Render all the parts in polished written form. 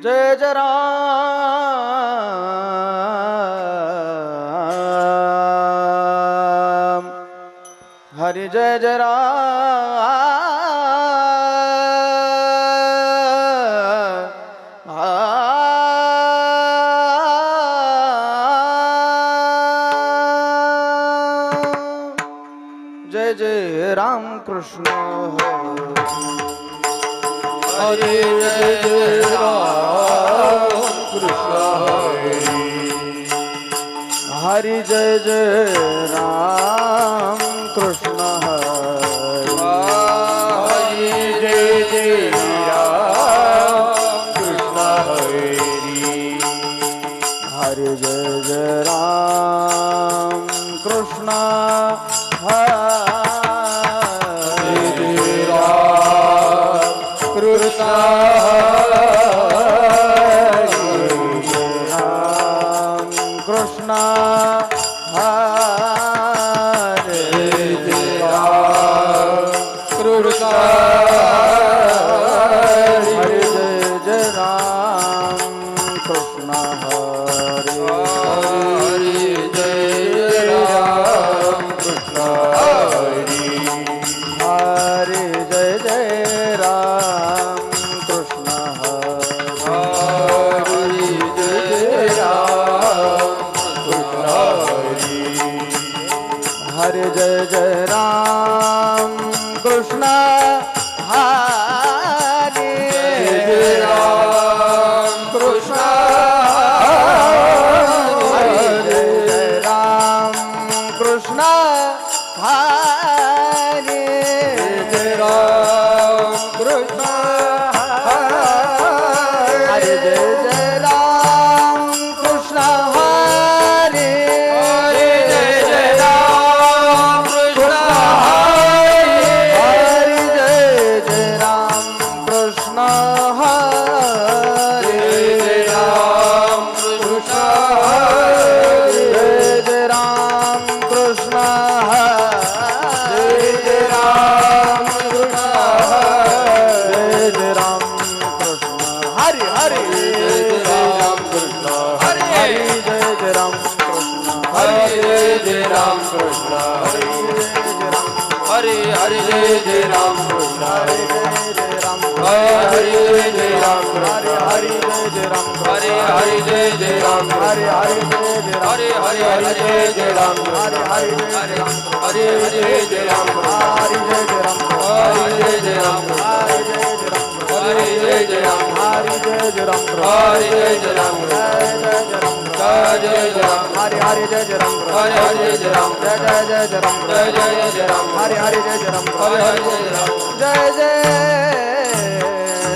जय जय राम हरि जय जय राम जय जय राम कृष्ण हरे जय जय राम कृष्ण हरि जय जय राम कृष्ण हरे जय जय राम कृष्ण हरि जय जय राम कृष्ण कृष्ण कृष्ण हरे जय राम कृष्ण हरे जय जय राम कृष्ण हरे हरे जय राम कृष्ण हरे जय जय राम कृष्ण हरे जय राम कृष्ण हरे जय जय राम कृष्ण हरे जय राम कृष्ण हरे जय जय राम कृष्ण हरे जय राम कृष्ण हरे जय जय राम कृष्ण हरे हरे जय जय राम कृष्ण हरे जय जय राम कृष्ण हरे जय राम कृष्ण जय जय राम कृष्ण हरे जय राम कृष्ण जय जय राम कृष्ण हरे हरे जय राम कृष्ण हरे जय जय राम कृष्ण हरे जय राम कृष्ण हरे हरे जय जय राम कृष्ण हरे जय जय राम हरे जय राम कृष्ण हरे जय जय राम हरे हरे जय जय राम हरे हरे जय जय राम हरे हरे हरे जय जय राम हरे हरे जय जय हरे राम हरे हरे जय राम हरे जय जय राम हरे जय जय राम हरे जय जय राम हरे जय जय राम हरे जय जय राम हरे जय जय राम जय जय राम जय जय राम हरे हरे जय जय राम हरे हरे जय राम जय जय जय राम जय जय जय राम हरे हरे जय जय राम हरे हरे जय राम जय जय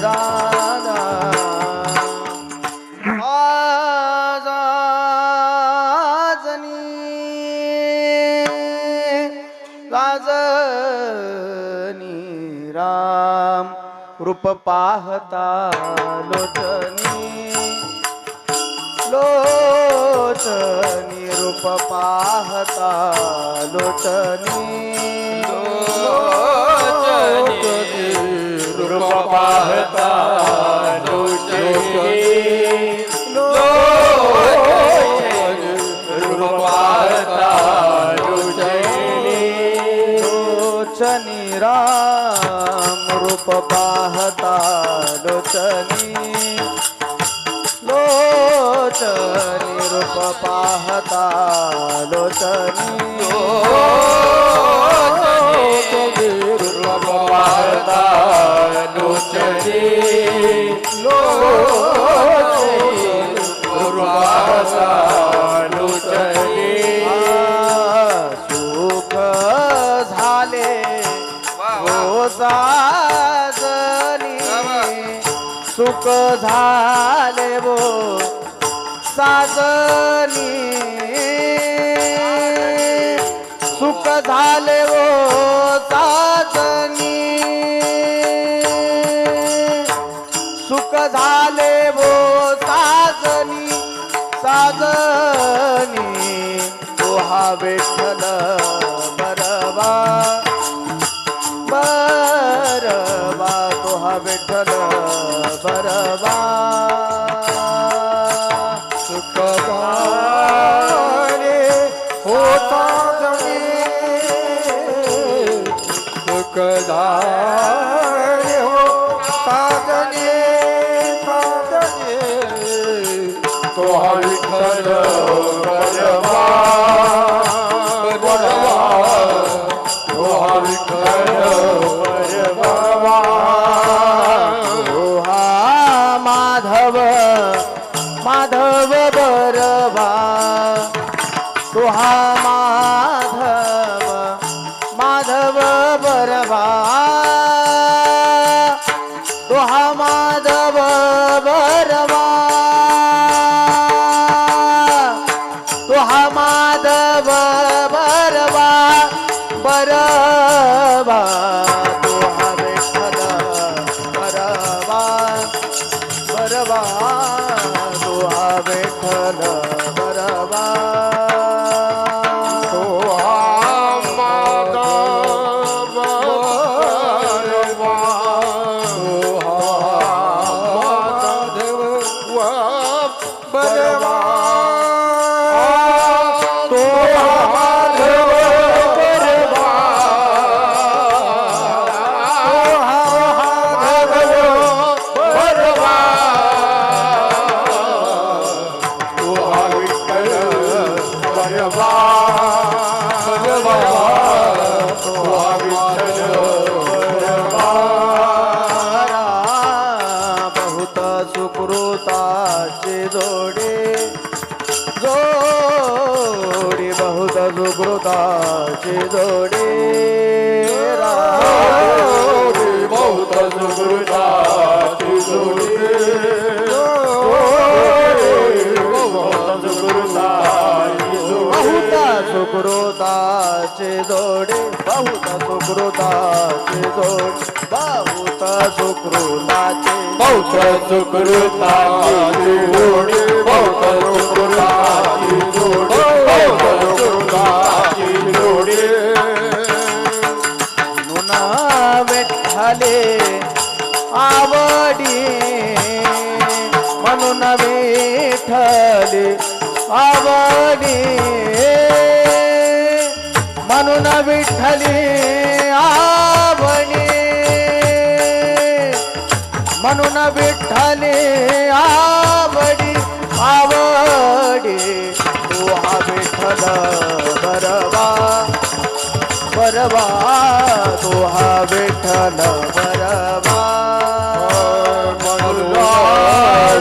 राधा लाजनी राम रूप पाहता लोचनी लोचनी रूप पाहता लोचनी लोचनी रूप पाहता लोचनी लोचनी रूप पाहता लोचनी लोचनी राम रूप पाहता लोचनी लोचनी रूप पाहता लोचनी लोचनी रूप पाहता लोचनी लोचनी रूप पाहता लोचनी सुख झाले हो साजनी सुख झाले वो साजनी सुख झाले वो साजनी सुख झाले वो साजनी साजनी तो हा विठ्ठल बरवा बरवा तो हा विठ्ठल बरवा तो हा विठ्ठल बरवा बरवा तो हा विठ्ठल बरवा तो हा माधव माधव बरवा तो हा माधव माधव बरवा तो हा माधव बरवा तो हा माधव बरवा बरवा तो हा विठ्ठल बरवा बरवा तो हा विठ्ठल बरवा तो हा माधव बरवा तो हा माधव बरवा तो हा माधव बरवा तो हा माधव बरवा तो हा विठ्ठल बरवा बरवा तो हा विठ्ठल बरवा बहुत सुकृताचे जोडे जोडी बहुत सुकृताचे जोडे बहुत सुकृताची जोडी बहुत सुकृताची जोडी बहुत सुकृताचे जोडे बहुत सुकृताचे जोडे बहुत सुकृताचे बहुत सुकृताची जोडी बहुत सुकृताची जोडी बहुत सुकृताची जोडी म्हणून विठ्ठले आवडी म्हणून विठ्ठले आवडी म्हणून विठ्ठले आवडी म्हणून विठ्ठले आवडी आवडी तो हा विठ्ठल बरवा बरवा तो हा विठ्ठल बरवा म्हणून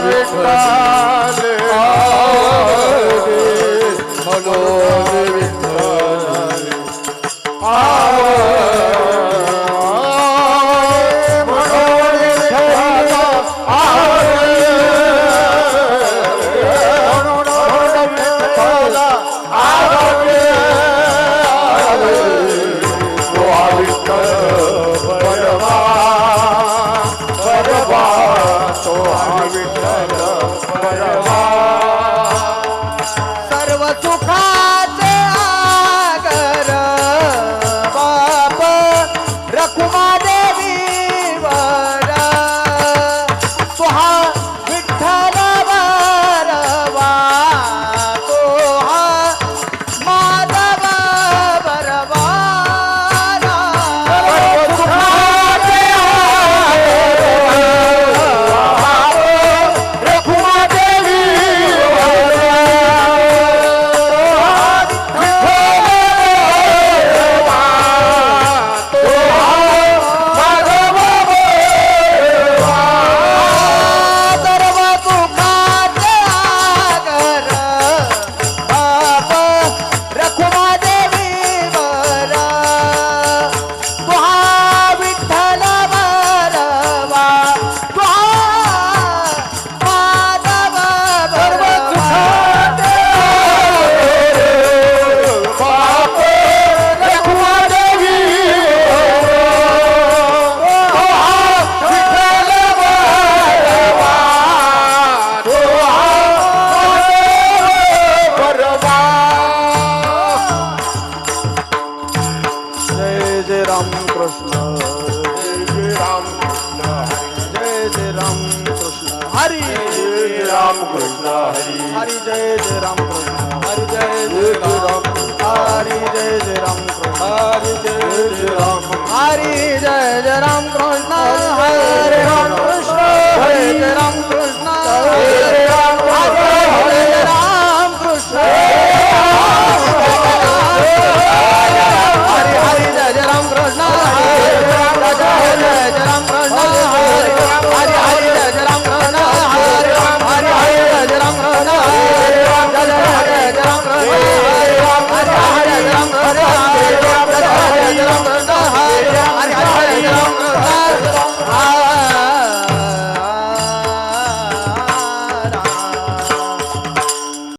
विठ्ठल आवडे म्हणून विठ्ठल आवडे म्हणून विठ्ठल आवडे तो हा विठ्ठल बरवा बरवा तो हा विठ्ठल बरवा सर्व सुखाचे आगर बाप रखुमा देवी वर तो हा विठ्ठल बरवा तो हा माधव बरवा राम कृष्ण हरी हरी जय राम कृष्ण हरी जय राम हरी जय राम कृष्ण हरी जय राम हरी जय राम